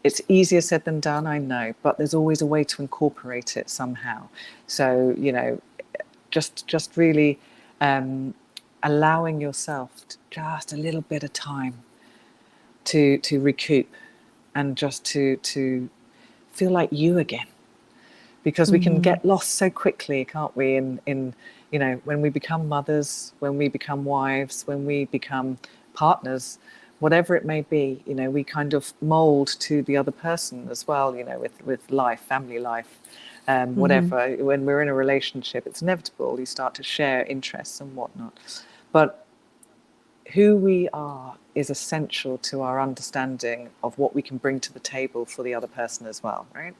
It's easier said than done, I know, but there's always a way to incorporate it somehow. So, just really allowing yourself just a little bit of time to recoup, and just to feel like you again, because we can mhm, get lost so quickly, can't we, in You know, when we become mothers, when we become wives, when we become partners, whatever it may be, you know, we kind of mold to the other person as well, you know, with life, family life, Mm-hmm. whatever. When we're in a relationship, it's inevitable. You start to share interests and whatnot. But who we are is essential to our understanding of what we can bring to the table for the other person as well, right?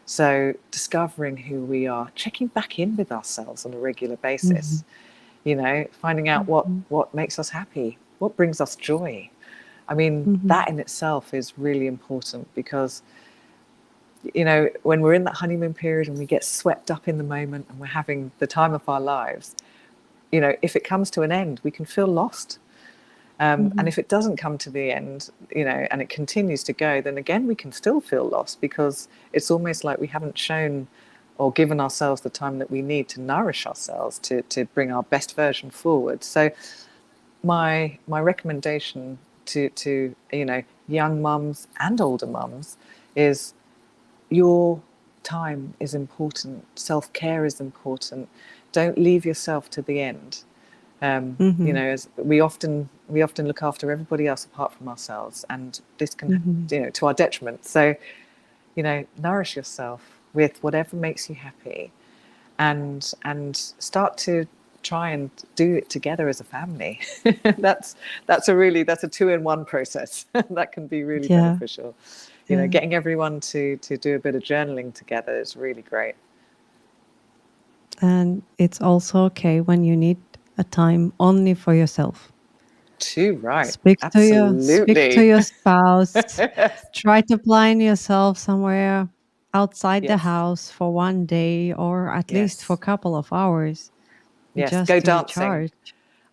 So discovering who we are, checking back in with ourselves on a regular Mm-hmm. basis, you know, finding out Mm-hmm. what makes us happy, what brings us joy. I mean, Mm-hmm. that in itself is really important because, you know, when we're in that honeymoon period and we get swept up in the moment and we're having the time of our lives, you know, if it comes to an end, we can feel lost. And Mm-hmm. if it doesn't come to the end, you know, and it continues to go, then again, we can still feel lost because it's almost like we haven't shown or given ourselves the time that we need to nourish ourselves to bring our best version forward. So my recommendation to you know, young mums and older mums is your time is important. Self-care is important. Don't leave yourself to the end. You Mm-hmm. know, as we often look after everybody else apart from ourselves, and this can, Mm-hmm. you know, to our detriment. So, you know, nourish yourself with whatever makes you happy, and start to try and do it together as a family. that's that's a two-in-one process that can be really Yeah. beneficial. You know, Yeah. getting everyone to do a bit of journaling together is really great. And it's also okay when you need a time only for yourself. Too right, Speak to absolutely. your spouse. Try to plan yourself somewhere outside the Yes, house for one day or at least for a yes. couple of hours Yes, just go to dancing. recharge.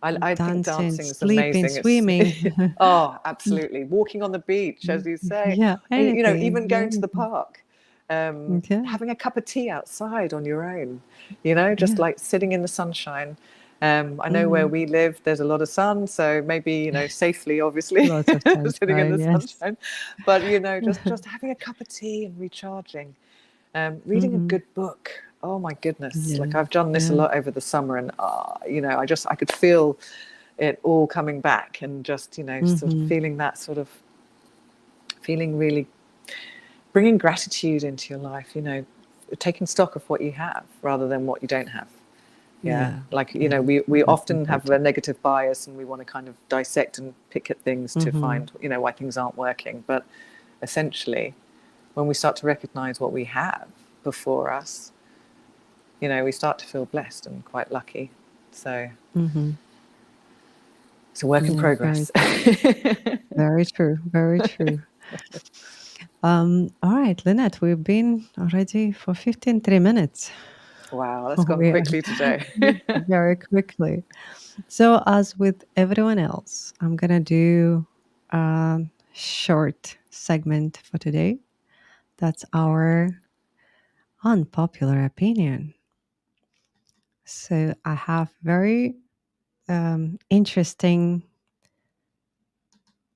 I think Dancing, dancing is sleeping, amazing. It's swimming. oh, absolutely. Walking on the beach, as you say. Yeah, You know, anything. even going to the Anything. park, Yeah. having a cup of tea outside on your own. You know, just Yeah. like sitting in the sunshine. I know where Hmm. we live, there's a lot of sun, so maybe, you know, safely, obviously, Lots of sitting in sunshine, the yes. sunshine. But you know, just having a cup of tea and recharging. Reading a Hmm. good book. Oh my goodness! Yeah. Like I've done this a Yeah. lot over the summer, and you know, I could feel it all coming back, and just, you know, sort of Hmm. feeling that sort of feeling really bringing gratitude into your life. You know, taking stock of what you have rather than what you don't have. Yeah, Yeah. like, you know, Yeah. we That's often have a important. negative bias, and we want to kind of dissect and pick at things to Hmm. find, you know, why things aren't working. But essentially, when we start to recognize what we have before us, you know, we start to feel blessed and quite lucky. So Hmm. it's a work in Yeah. Very progress. true. Very true. Very true. All right, Lynette, we've been already for 15, 3 minutes. Wow, that's gone We are quickly today. very quickly. So, as with everyone else, I'm going to do a short segment for today. That's our unpopular opinion. So, I have very interesting.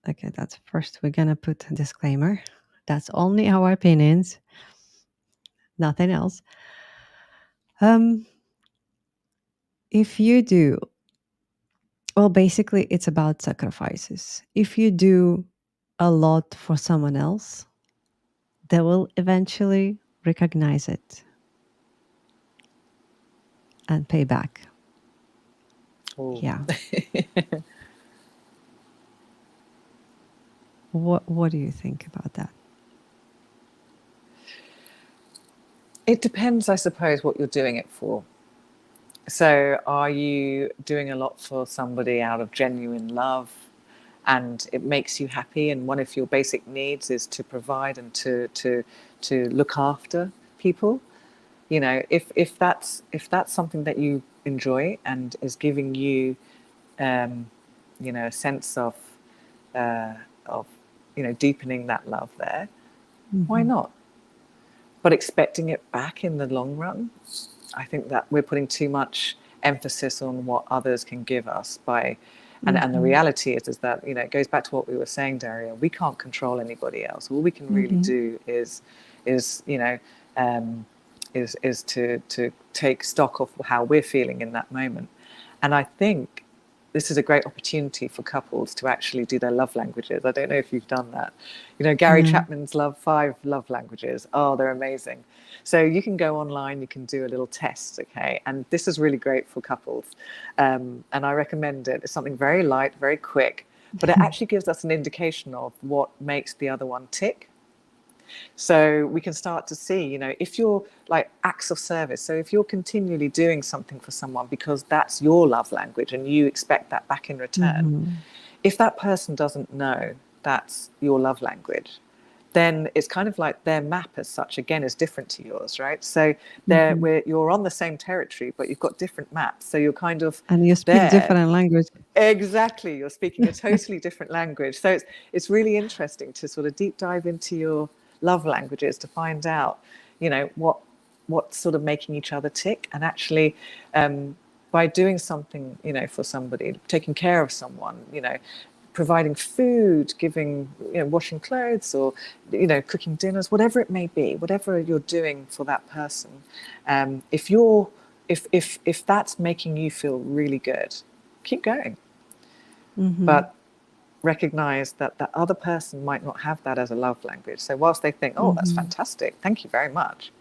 Okay, that's first, we're going to put a disclaimer. That's only our opinions, nothing else. Um, if you do, well, basically, it's about sacrifices. If you do a lot for someone else, they will eventually recognize it and pay back. Oh. Yeah. What do you think about that? It depends, I suppose, what you're doing it for. So, are you doing a lot for somebody out of genuine love and it makes you happy? And one of your basic needs is to provide and to look after people. You know, if that's something that you enjoy and is giving you, um, you know, a sense uh, of, you know, deepening that love there, why Mhm. not? But expecting it back in the long run, I think that we're putting too much emphasis on what others can give us by, and the Mhm. reality is that, you know, it goes back to what we were saying, Daria. We can't control anybody else. All we can really Mhm. do is you know, um, is to take stock of how we're feeling in that moment. And I think this is a great opportunity for couples to actually do their love languages. I don't know if you've done that. You know, Gary No. Chapman's 5 love languages. Oh, they're amazing. So you can go online, you can do a little test, okay? And this is really great for couples. And I recommend it. It's something very light, very quick, but it actually gives us an indication of what makes the other one tick. So we can start to see, you know, if you're like acts of service. So if you're continually doing something for someone because that's your love language and you expect that back in return, if that person doesn't know that's your love language, then it's kind of like their map as such, again, is different to yours, right? So you're on the same territory, but you've got different maps. So you're kind of And you speak there. different language. Exactly. You're speaking a totally different language. So it's really interesting to sort of deep dive into your love languages to find out, you know, what's sort of making each other tick. And actually, by doing something, you know, for somebody, taking care of someone, you know, providing food, giving, you know, washing clothes, or, you know, cooking dinners, whatever it may be, whatever you're doing for that person, if that's making you feel really good, keep going. But recognize that the other person might not have that as a love language. So whilst they think, oh, that's fantastic, thank you very much,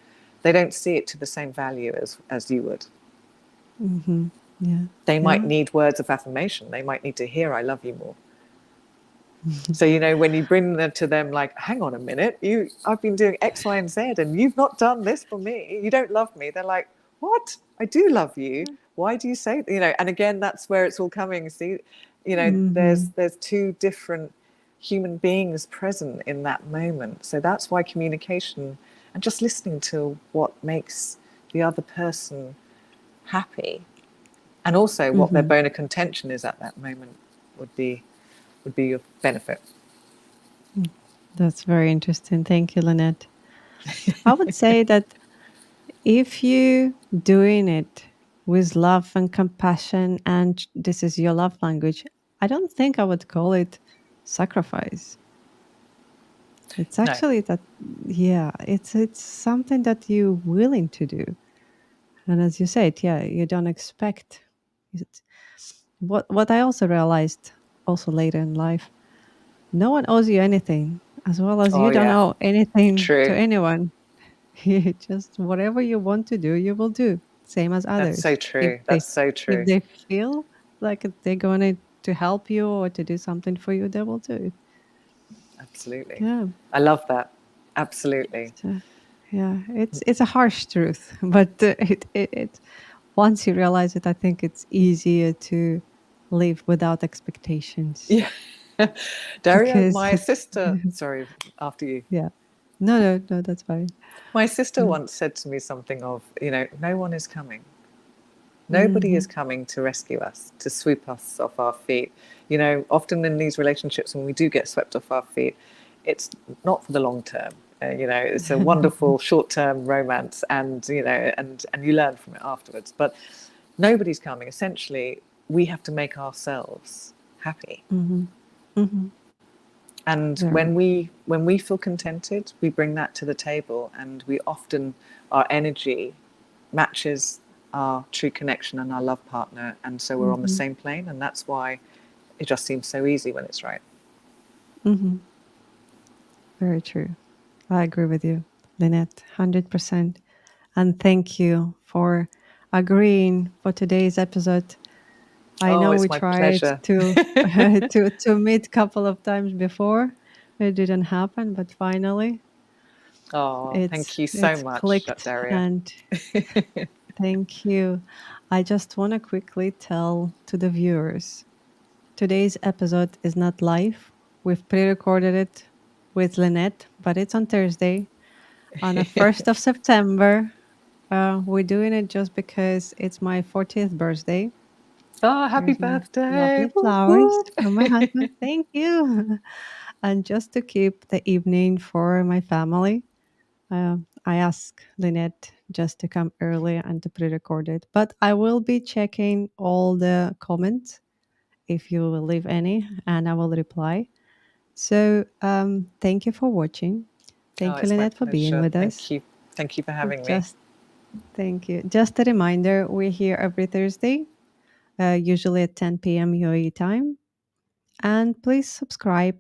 they don't see it to the same value as you would. Yeah. They might Yeah. need words of affirmation. They might need to hear, I love you more. So, you know, when you bring them to them, like, hang on a minute, I've been doing X, Y, and Z, and you've not done this for me. You don't love me. They're like, what? I do love you. Why do you say, you know? And again, that's where it's all coming. See, you know, there's two different human beings present in that moment. So that's why communication and just listening to what makes the other person happy, and also what their bone of contention is at that moment, would be your benefit. That's very interesting. Thank you, Lynette. I would say that if you doing it with love and compassion and this is your love language, I don't think I would call it sacrifice. It's No. actually that, yeah, it's something that you're willing to do. And as you said, yeah, you don't expect it. What I also realized also later in life, no one owes you anything, as well as Oh you don't yeah. owe anything to True. anyone. You just whatever you want to do, you will do, same as That's so others. If true. they That's so if true. they feel like they're going to help you or to do something for you, they will do it. Absolutely. Yeah. I love that. Absolutely. So, yeah, it's a harsh truth, but it once you realize it, I think it's easier to live without expectations Yeah. Daria, because my sister, sorry, after you. yeah, no, that's fine. My sister Yeah. once said to me something of, you know, no one is coming. Nobody Hmm. is coming to rescue us, to sweep us off our feet. You know, often in these relationships, when we do get swept off our feet, it's not for the long term. You know, it's a wonderful short-term romance, and you know, and you learn from it afterwards. But nobody's coming. Essentially, we have to make ourselves happy. Hmm. Hmm. And Very. when we feel contented, we bring that to the table, and we often, our energy matches our true connection and our love partner, and so we're on the Hmm. same plane, and that's why it just seems so easy when it's right. Hmm. Very true. I agree with you, Lynette, 100%. And thank you for agreeing for today's episode. I Oh, know it's we my tried pleasure. to to meet a couple of times before. It didn't happen, but finally Oh, thank you so it's much, clicked. Daria. And thank you. I just want to quickly tell to the viewers, today's episode is not live. We've pre-recorded it with Lynette, but it's on Thursday on the 1st of September. We're doing it just because it's my 40th birthday. Oh, happy Here's my birthday. lovely Woo, flowers woo. from my husband. Thank you. And just to keep the evening for my family, I asked Lynette just to come early and to pre-record it. But I will be checking all the comments if you will leave any, and I will reply. So thank you for watching. Oh, Thank you, it's my Lynette, for being pleasure. with us. Thank you for having me. Just Thank you. Just a reminder, we're here every Thursday, usually at 10 p.m. UAE time. And please subscribe.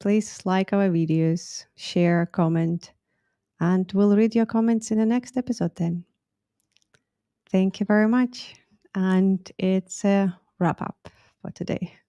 Please like our videos, share, comment, and we'll read your comments in the next episode then. Thank you very much. And it's a wrap up for today.